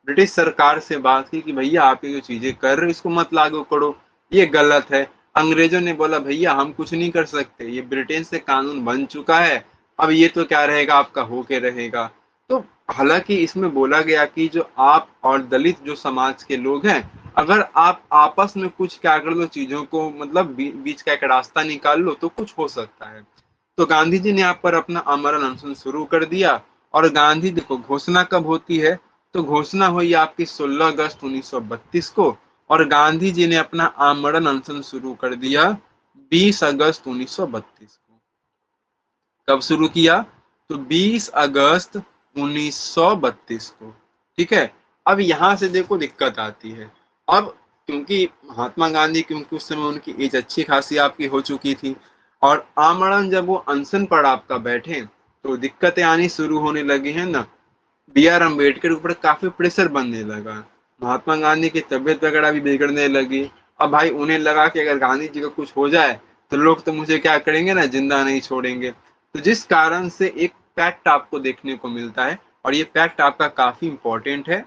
ब्रिटिश सरकार से बात की कि भैया आप ये जो चीजें कर रहे हो इसको मत लागू करो, ये गलत है। अंग्रेजों ने बोला भैया हम कुछ नहीं कर सकते, ये ब्रिटेन से कानून बन चुका है, अब ये तो क्या रहेगा, आपका होके रहेगा। तो हालांकि इसमें बोला गया कि जो आप और दलित जो समाज के लोग हैं, अगर आप आपस में कुछ क्या कर लो, चीजों को मतलब बीच का एक रास्ता निकाल लो तो कुछ हो सकता है। तो गांधी जी ने यहाँ पर अपना आमरण अनशन शुरू कर दिया। और गांधी देखो घोषणा कब होती है, तो घोषणा हुई आपकी 16 अगस्त 1932 को, और गांधी जी ने अपना आमरण अनशन शुरू कर दिया 20 अगस्त 1932 को। कब शुरू किया, तो 20 अगस्त 1932 को। ठीक है, अब यहां से देखो दिक्कत आती है। अब क्योंकि महात्मा गांधी, क्योंकि उस समय उनकी एज अच्छी खासी आपकी हो चुकी थी, और आमरण जब वो अनशन पर आपका बैठे तो दिक्कतें आनी शुरू होने लगी है ना। बी आर अम्बेडकर के ऊपर काफी प्रेशर बनने लगा, महात्मा गांधी की तबीयत वगैरह भी बिगड़ने लगी। अब भाई उन्हें लगा कि अगर गांधी जी को कुछ हो जाए तो लोग तो मुझे क्या करेंगे ना, जिंदा नहीं छोड़ेंगे। तो जिस कारण से एक फैक्ट आपको देखने को मिलता है, और ये फैक्ट आपका काफी इंपॉर्टेंट है,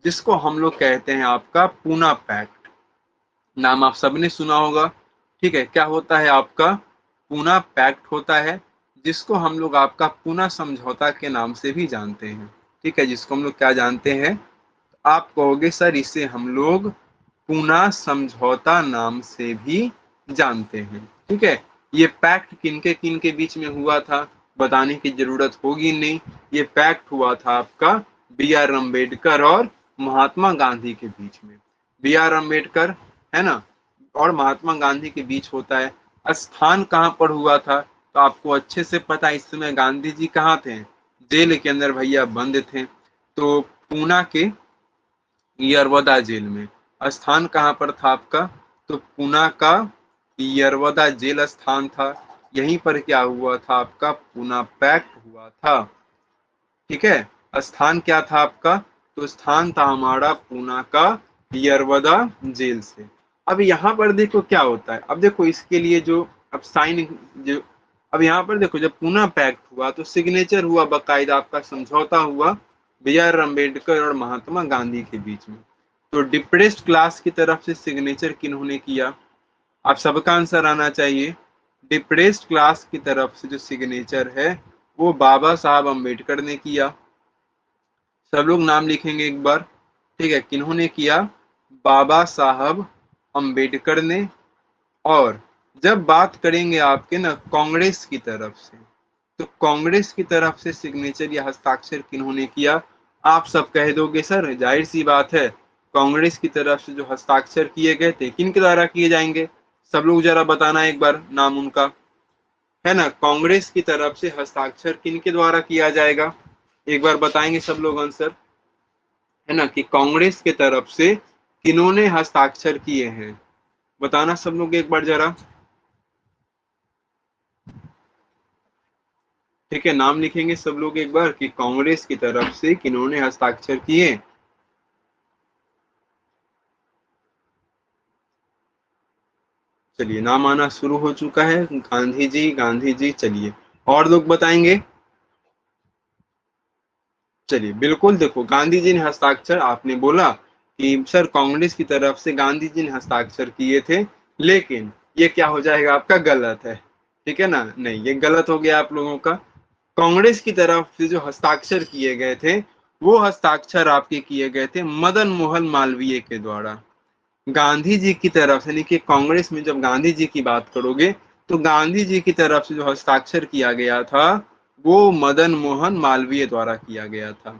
जिसको हम लोग कहते हैं आपका पूना पैक्ट। नाम आप सबने सुना होगा। ठीक है, क्या होता है आपका पूना पैक्ट होता है, जिसको हम लोग आपका पूना समझौता के नाम से भी जानते हैं। ठीक है, जिसको हम लोग क्या जानते हैं, आप कहोगे सर इसे हम लोग पूना समझौता नाम से भी जानते हैं। ठीक है, ये पैक्ट किनके बीच में हुआ था बताने की जरूरत होगी नहीं। ये पैक्ट हुआ था आपका बी आर अम्बेडकर और महात्मा गांधी के बीच में। बी आर अम्बेडकर है ना, और महात्मा गांधी के बीच होता है। स्थान कहाँ पर हुआ था, तो आपको अच्छे से पता है, इस समय गांधी जी कहाँ थे, जेल के अंदर भैया बंद थे। तो पूना के यरवदा जेल में। स्थान कहाँ पर था आपका, तो पूना का यरवदा जेल स्थान था। यहीं पर क्या हुआ था आपका पूना पैक्ट हुआ था। ठीक है, स्थान क्या था आपका, तो स्थान था हमारा पूना का यरवदा जेल से। अब यहाँ पर देखो क्या होता है, अब देखो इसके लिए जो अब साइन जो, अब यहाँ पर देखो जब पूना पैक्ट हुआ तो सिग्नेचर हुआ, बाकायदा आपका समझौता हुआ बी आर अम्बेडकर और महात्मा गांधी के बीच में। तो डिप्रेस्ड क्लास की तरफ से सिग्नेचर किन्होंने किया, आप सबका आंसर आना चाहिए। डिप्रेस्ड क्लास की तरफ से जो सिग्नेचर है वो बाबा साहब अम्बेडकर ने किया। सब लोग नाम लिखेंगे एक बार। ठीक है, किन्होंने किया, बाबा साहब अम्बेडकर ने। और जब बात करेंगे आपके ना कांग्रेस की तरफ से, तो कांग्रेस की तरफ से सिग्नेचर या हस्ताक्षर किन्होंने किया, आप सब कह दोगे सर जाहिर सी बात है कांग्रेस की तरफ से जो हस्ताक्षर किए गए थे किन के द्वारा किए जाएंगे, सब लोग जरा बताना एक बार नाम उनका, है ना। कांग्रेस की तरफ से हस्ताक्षर किन के द्वारा किया जाएगा, एक बार बताएंगे सब लोग आंसर, है ना, कि कांग्रेस के तरफ से किन्होंने हस्ताक्षर किए हैं, बताना सब लोग एक बार जरा। ठीक है, नाम लिखेंगे सब लोग एक बार कि कांग्रेस की तरफ से किन्होंने हस्ताक्षर किए। चलिए, नाम आना शुरू हो चुका है, गांधी जी गांधी जी। चलिए और लोग बताएंगे। चलिए बिल्कुल, देखो गांधी जी ने हस्ताक्षर, आपने बोला कि सर कांग्रेस की तरफ से गांधी जी ने हस्ताक्षर किए थे, लेकिन ये क्या हो जाएगा आपका, गलत है। ठीक है ना, नहीं ये गलत हो गया आप लोगों का। कांग्रेस की तरफ से जो हस्ताक्षर किए गए थे वो हस्ताक्षर आपके किए गए थे मदन मोहन मालवीय के द्वारा। गांधी जी की तरफ से, यानी कि कांग्रेस में जब गांधी जी की बात करोगे तो गांधी जी की तरफ से जो हस्ताक्षर किया गया था वो मदन मोहन मालवीय द्वारा किया गया था।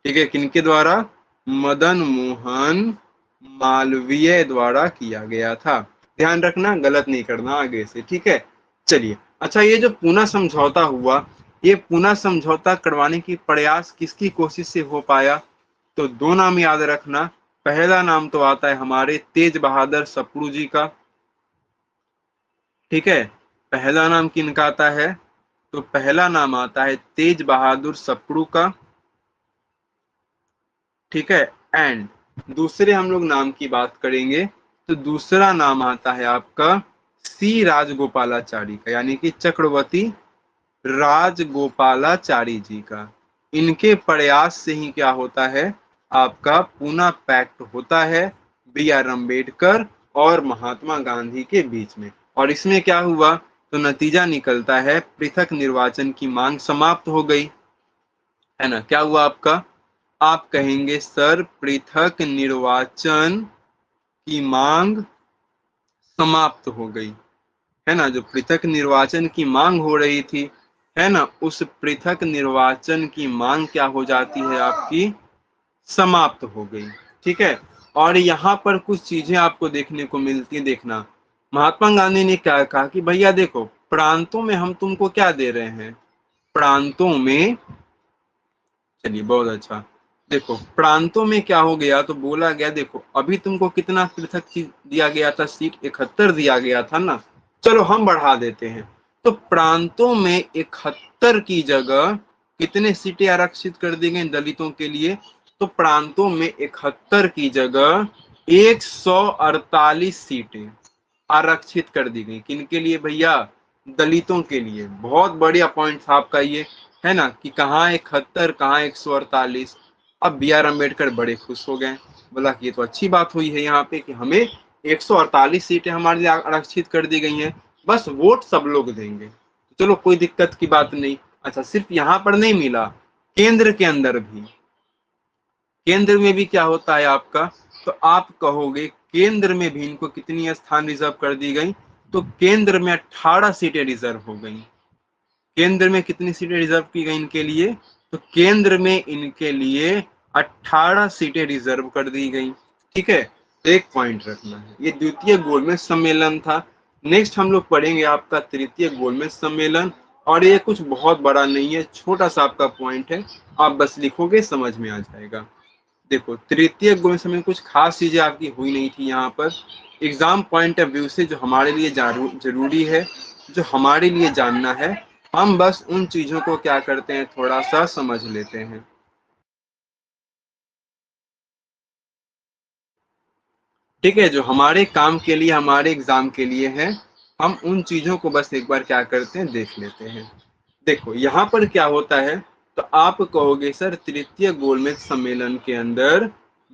ठीक है, किनके द्वारा, मदन मोहन मालवीय द्वारा किया गया था। ध्यान रखना, गलत नहीं करना आगे से। ठीक है, चलिए। अच्छा, ये जो पूना समझौता हुआ, ये पूना समझौता करवाने की प्रयास किसकी कोशिश से हो पाया, तो दो नाम याद रखना। पहला नाम तो आता है हमारे तेज बहादुर सप्रू जी का। ठीक है, पहला नाम किनका आता है, तो पहला नाम आता है तेज बहादुर सप्रू का। ठीक है, एंड दूसरे हम लोग नाम की बात करेंगे तो दूसरा नाम आता है आपका सी राजगोपालाचारी का, यानी कि चक्रवर्ती राजगोपालाचारी जी का। इनके प्रयास से ही क्या होता है, आपका पूना पैक्ट होता है बी आर अम्बेडकर और महात्मा गांधी के बीच में। और इसमें क्या हुआ, तो नतीजा निकलता है पृथक निर्वाचन की मांग समाप्त हो गई, है ना। क्या हुआ आपका, आप कहेंगे सर पृथक निर्वाचन की मांग समाप्त हो गई। है ना, जो पृथक निर्वाचन की मांग हो रही थी, है ना, उस पृथक निर्वाचन की मांग क्या हो जाती है आपकी, समाप्त हो गई। ठीक है, और यहाँ पर कुछ चीजें आपको देखने को मिलती है। देखना, महात्मा गांधी ने क्या कहा कि भैया देखो, प्रांतों में हम तुमको क्या दे रहे हैं, प्रांतों में, चलिए बहुत अच्छा, देखो प्रांतों में क्या हो गया, तो बोला गया देखो अभी तुमको कितना पृथक दिया गया था, सीट 71 दिया गया था ना, चलो हम बढ़ा देते हैं। तो प्रांतों में 71 की जगह कितने सीटें आरक्षित कर दी गई दलितों के लिए, तो प्रांतों में 71 की जगह 148 सीटें आरक्षित कर दी गई। किनके लिए भैया, दलितों के लिए। बहुत बढ़िया पॉइंट था आपका ये, है ना, कि कहाँ 71 कहाँ 148। अब बी आर अम्बेडकर बड़े खुश हो गए, बोला कि ये तो अच्छी बात हुई है यहाँ पे कि हमें 148 सीटें हमारे लिए आरक्षित कर दी गई हैं, बस वोट सब लोग देंगे, तो चलो कोई दिक्कत की बात नहीं। अच्छा, सिर्फ यहाँ पर नहीं मिला, केंद्र के अंदर भी, केंद्र में भी क्या होता है आपका, तो आप कहोगे केंद्र में भी इनको कितनी स्थान रिजर्व कर दी गई, तो केंद्र में 18 सीटें रिजर्व हो गई। केंद्र में कितनी सीटें रिजर्व की गई इनके लिए, तो केंद्र में इनके लिए 18 सीटें रिजर्व कर दी गई। ठीक है, एक पॉइंट रखना है, ये द्वितीय गोलमेज सम्मेलन था। नेक्स्ट हम लोग पढ़ेंगे आपका तृतीय गोलमेज सम्मेलन, और ये कुछ बहुत बड़ा नहीं है, छोटा सा आपका पॉइंट है, आप बस लिखोगे समझ में आ जाएगा। देखो, तृतीय गोलमेज सम्मेलन में कुछ खास चीजें आपकी हुई नहीं थी यहाँ पर, एग्जाम पॉइंट ऑफ व्यू से जो हमारे लिए जरूरी है, जो हमारे लिए जानना है, हम बस उन चीजों को क्या करते हैं, थोड़ा सा समझ लेते हैं। ठीक है, जो हमारे काम के लिए, हमारे एग्जाम के लिए है, हम उन चीजों को बस एक बार क्या करते हैं, देख लेते हैं। देखो यहाँ पर क्या होता है, तो आप कहोगे सर तृतीय गोलमेज सम्मेलन के अंदर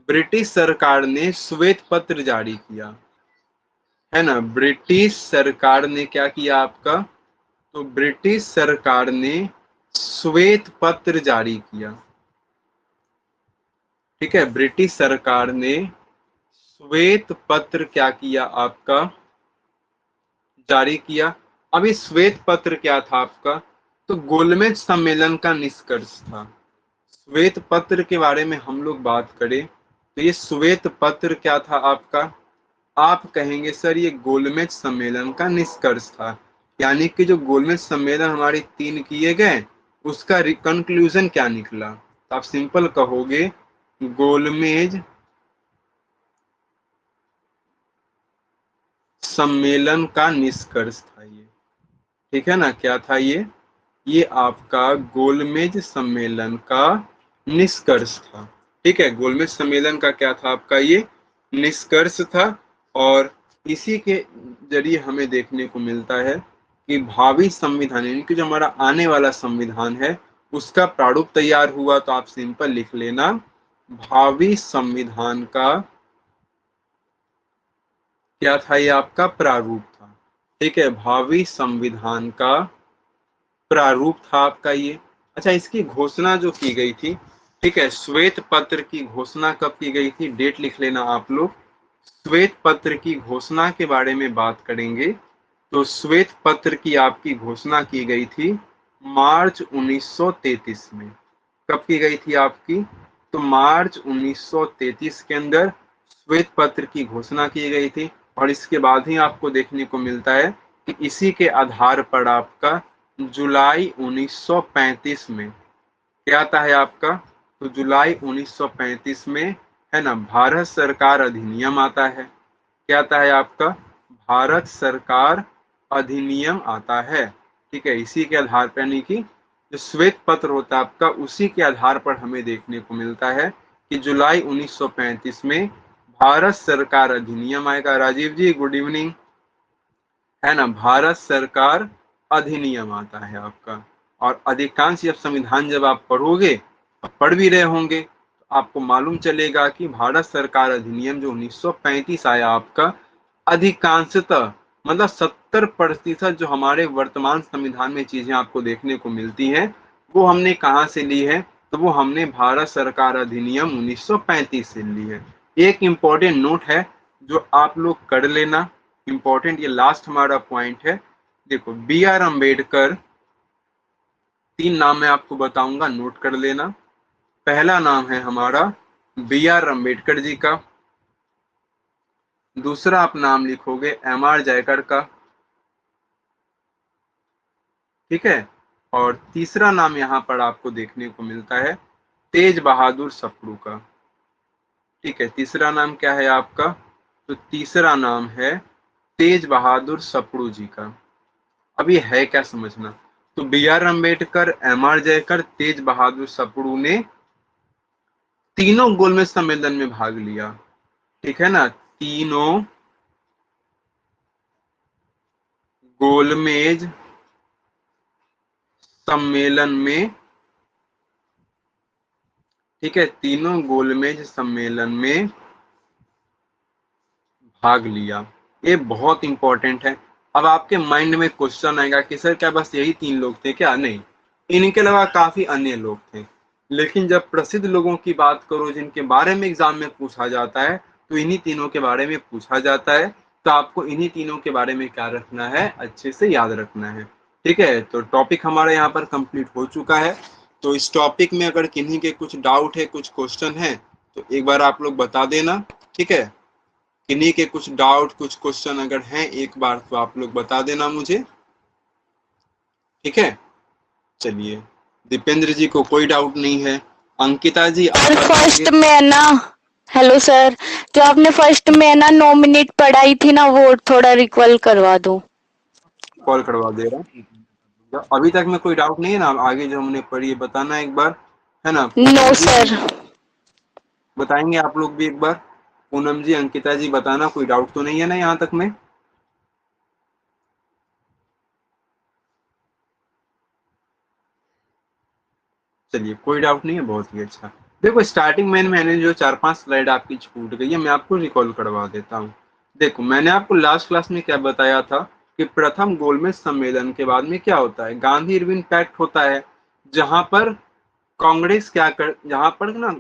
ब्रिटिश सरकार ने श्वेत पत्र जारी किया, है ना, ब्रिटिश सरकार ने क्या किया आपका, तो ब्रिटिश सरकार ने श्वेत पत्र जारी किया। ठीक है, ब्रिटिश सरकार ने श्वेत पत्र क्या किया आपका, जारी किया। अब ये श्वेत पत्र क्या था आपका, तो गोलमेज सम्मेलन का निष्कर्ष था। श्वेत पत्र के बारे में हम लोग बात करें तो ये श्वेत पत्र क्या था आपका, आप कहेंगे सर ये गोलमेज सम्मेलन का निष्कर्ष था, यानी कि जो गोलमेज सम्मेलन हमारे 3 किए गए उसका कंक्लूजन क्या निकला, तो आप सिंपल कहोगे गोलमेज सम्मेलन का निष्कर्ष था ये। ठीक है ना, क्या था ये आपका गोलमेज सम्मेलन का निष्कर्ष था। ठीक है, गोलमेज सम्मेलन का क्या था आपका, ये निष्कर्ष था। और इसी के जरिए हमें देखने को मिलता है कि भावी संविधान, यानी कि जो हमारा आने वाला संविधान है उसका प्रारूप तैयार हुआ। तो आप सिंपल लिख लेना, भावी संविधान का क्या था, ये आपका प्रारूप था। ठीक है, भावी संविधान का प्रारूप था आपका ये। अच्छा, इसकी घोषणा जो की गई थी, ठीक है, श्वेत पत्र की घोषणा कब की गई थी, डेट लिख लेना आप लोग। श्वेत पत्र की घोषणा के बारे में बात करेंगे तो श्वेत पत्र की आपकी घोषणा की गई थी मार्च 1933 में। कब की गई थी आपकी, तो मार्च 1933 के अंदर श्वेत पत्र की घोषणा की गई थी। और इसके बाद ही आपको देखने को मिलता है कि इसी के आधार पर आपका जुलाई 1935 में क्या आता है आपका, तो जुलाई 1935 में, है ना, भारत सरकार अधिनियम आता है। क्या आता है आपका, भारत सरकार अधिनियम आता है। ठीक है, इसी के आधार पर, यानी कि जो श्वेत पत्र होता है आपका, उसी के आधार पर हमें देखने को मिलता है कि जुलाई 1935 में भारत सरकार अधिनियम आएगा। राजीव जी गुड इवनिंग, है ना, भारत सरकार अधिनियम आता है आपका। और अधिकांश जब संविधान जब आप पढ़ोगे, पढ़ भी रहे होंगे, तो आपको मालूम चलेगा कि भारत सरकार अधिनियम जो 1935 आया आपका, अधिकांशतः मतलब 70% जो हमारे वर्तमान संविधान में चीजें आपको देखने को मिलती हैं वो हमने कहाँ से ली है, तो वो हमने भारत सरकार अधिनियम 1935 से ली है। एक इम्पोर्टेंट नोट है जो आप लोग कर लेना, इंपॉर्टेंट, ये लास्ट हमारा पॉइंट है। देखो बी आर अम्बेडकर, 3 नाम मैं आपको बताऊंगा, नोट कर लेना। पहला नाम है हमारा बी आर अम्बेडकर जी का। दूसरा आप नाम लिखोगे एम आर जयकर का, ठीक है। और तीसरा नाम यहाँ पर आपको देखने को मिलता है तेज बहादुर सप्रू का, ठीक है। तीसरा नाम क्या है आपका? तो तीसरा नाम है तेज बहादुर सप्रू जी का। अब ये है क्या समझना, तो B R Ambedkar, M R Jayakar, Tej Bahadur Sapru ने तीनों गोलमेज सम्मेलन में भाग लिया, ठीक है ना। तीनों गोलमेज सम्मेलन में, ठीक है, तीनों गोलमेज सम्मेलन में भाग लिया। ये बहुत इंपॉर्टेंट है। अब आपके माइंड में क्वेश्चन आएगा कि सर क्या बस यही 3 लोग थे क्या? नहीं, इनके अलावा काफी अन्य लोग थे। लेकिन जब प्रसिद्ध लोगों की बात करो जिनके बारे में एग्जाम में पूछा जाता है, तो इन्हीं तीनों के बारे में पूछा जाता है। तो आपको इन्हीं तीनों के बारे में क्या रखना है, अच्छे से याद रखना है, ठीक है। तो टॉपिक हमारा यहाँ पर कंप्लीट हो चुका है। तो इस टॉपिक में अगर किन्हीं के कुछ डाउट है, कुछ क्वेश्चन है, तो एक बार आप लोग बता देना, ठीक है। किन्हीं के कुछ डाउट, कुछ क्वेश्चन अगर हैं एक बार, तो आप लोग बता देना मुझे, ठीक है। चलिए, दीपेंद्र जी को कोई डाउट नहीं है। अंकिता जी आप सर बताइए। फर्स्ट में ना, हेलो सर, जो आपने फर्स्ट में ना 9 मिनट पढ़ाई थी ना, वो थोड़ा रिकॉल करवा दो। कॉल करवा दे रहा हूँ। अभी तक में कोई डाउट नहीं है ना? आगे जो हमने पढ़ी है बताना एक बार, है ना। नो पूनम जी सर। बताएंगे आप लोग भी एक बार। पूनम जी, अंकिता जी बताना, कोई डाउट तो नहीं है ना यहाँ तक में? चलिए, कोई डाउट नहीं है, बहुत ही अच्छा। देखो स्टार्टिंग में मैंने जो 4-5 स्लाइड आपकी छूट गई है, मैं आपको रिकॉल करवा देता हूँ। देखो मैंने आपको लास्ट क्लास में क्या बताया था कि प्रथम गोलमेज सम्मेलन के बाद में क्या होता है, गांधी इरविन पैक्ट होता है। जहां पर कांग्रेस क्या कर, जहां पर ना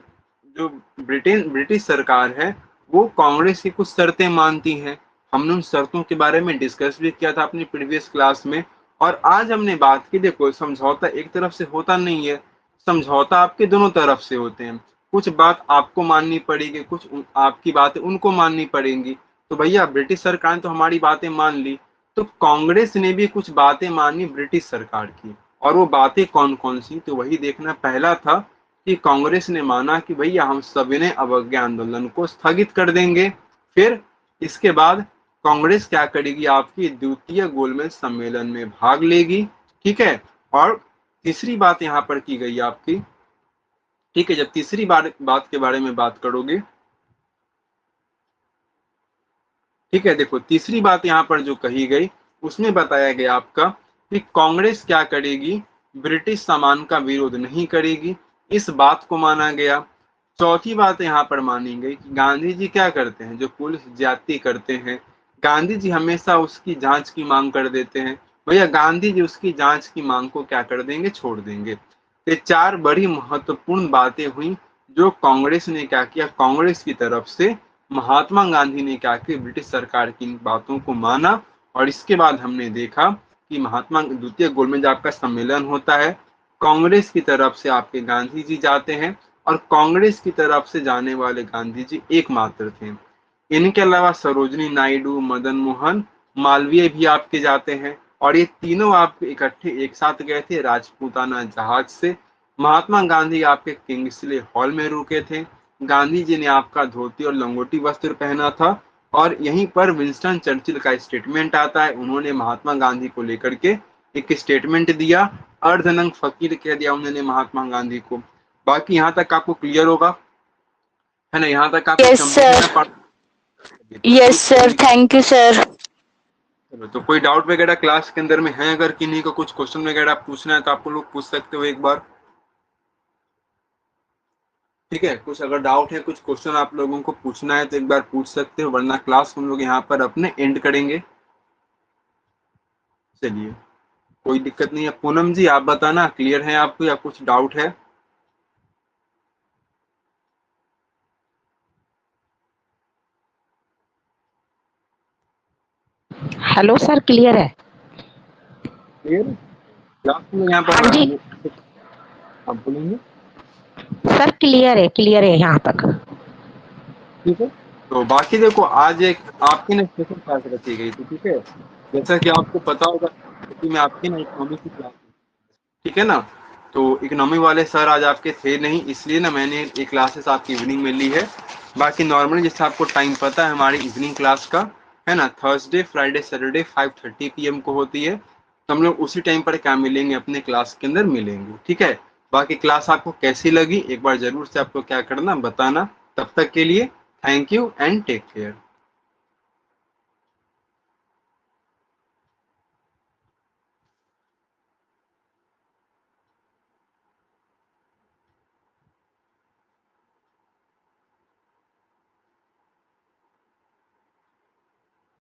जो ब्रिटिश सरकार है, वो कांग्रेस की कुछ शर्तें मानती हैं। हमने उन शर्तों के बारे में डिस्कस भी किया था अपनी प्रीवियस क्लास में। और आज हमने बात की, देखो समझौता एक तरफ से होता नहीं है, समझौता आपके दोनों तरफ से होते हैं। कुछ बात आपको माननी पड़ेगी, कुछ आपकी बातें उनको माननी पड़ेंगी। तो भैया ब्रिटिश सरकार ने तो हमारी बातें मान ली, तो कांग्रेस ने भी कुछ बातें मानी ब्रिटिश सरकार की। और वो बातें कौन कौन सी, तो वही देखना। पहला था कि कांग्रेस ने माना कि भैया हम सविनय अवज्ञा आंदोलन को स्थगित कर देंगे। फिर इसके बाद कांग्रेस क्या करेगी, आपकी द्वितीय गोलमेज सम्मेलन में भाग लेगी, ठीक है। और तीसरी बात यहाँ पर की गई आपकी, ठीक है। जब तीसरी बात के बारे में बात करोगे, ठीक है, देखो तीसरी बात यहाँ पर जो कही गई, उसमें बताया गया आपका कि कांग्रेस क्या करेगी, ब्रिटिश सामान का विरोध नहीं करेगी, इस बात को माना गया। चौथी बात यहाँ पर मानी गई कि गांधी जी क्या करते हैं, जो पुलिस ज्यादती करते हैं, गांधी जी हमेशा उसकी जांच की मांग कर देते हैं। भैया गांधी जी उसकी जांच की मांग को क्या कर देंगे, छोड़ देंगे। ये 4 बड़ी महत्वपूर्ण बातें हुई जो कांग्रेस ने क्या किया, कांग्रेस की तरफ से महात्मा गांधी ने क्या किया, ब्रिटिश सरकार की इन बातों को माना। और इसके बाद हमने देखा कि महात्मा द्वितीय गोलमेज आपका सम्मेलन होता है, कांग्रेस की तरफ से आपके गांधी जी जाते हैं, और कांग्रेस की तरफ से जाने वाले गांधी जी एकमात्र थे। इनके अलावा सरोजनी नायडू, मदन मोहन मालवीय भी आपके जाते हैं। और ये तीनों आप इकट्ठे एक साथ गए थे राजपूताना जहाज से। महात्मा गांधी आपके किंग्सले हॉल में रुके थे। गांधी जी ने आपका धोती और लंगोटी वस्त्र पहना था। और यहीं पर विंस्टन चर्चिल का स्टेटमेंट आता है, उन्होंने महात्मा गांधी को लेकर के एक स्टेटमेंट दिया, अर्धनंग फकीर कह दिया उन्होंने महात्मा गांधी को। बाकी यहाँ तक आपको क्लियर होगा, है ना? यहाँ तक आपकी यस कंप्लीट सर। है part? Yes sir, thank you sir. तो कोई डाउट वगैरह क्लास के अंदर में है? अगर किन्हीं को कुछ क्वेश्चन वगैरह पूछना है तो आप लोग पूछ सकते हो एक बार, ठीक है। कुछ अगर डाउट है, कुछ क्वेश्चन आप लोगों को पूछना है तो एक बार पूछ सकते हो, वरना क्लास हम लोग यहाँ पर अपने एंड करेंगे। चलिए, कोई दिक्कत नहीं है। पूनम जी आप बताना, क्लियर है आपको या कुछ डाउट है? हेलो सर, क्लियर है? क्लियर क्लास में यहाँ हाँ जी पर आप बोलेंगे? सर, क्लियर है यहाँ तक। ठीक है, तो बाकी देखो आज एक आपकी ना स्पेशल क्लास रखी गई थी। ठीक है, जैसा कि आपको पता होगा कि मैं आपकी ना इकोनॉमी की क्लास, ठीक है ना, तो इकोनॉमी वाले सर आज आपके थे नहीं, इसलिए ना मैंने ये क्लासेस आपकी इवनिंग में ली है। बाकी नॉर्मली जैसे आपको टाइम पता है हमारी इवनिंग क्लास का, है ना, थर्सडे फ्राइडे सैटरडे 5:30 PM को होती है। तो हम लोग उसी टाइम पर क्या मिलेंगे, अपने क्लास के अंदर मिलेंगे। ठीक है, बाकी क्लास आपको कैसी लगी एक बार जरूर से आपको क्या करना बताना। तब तक के लिए thank you and take care.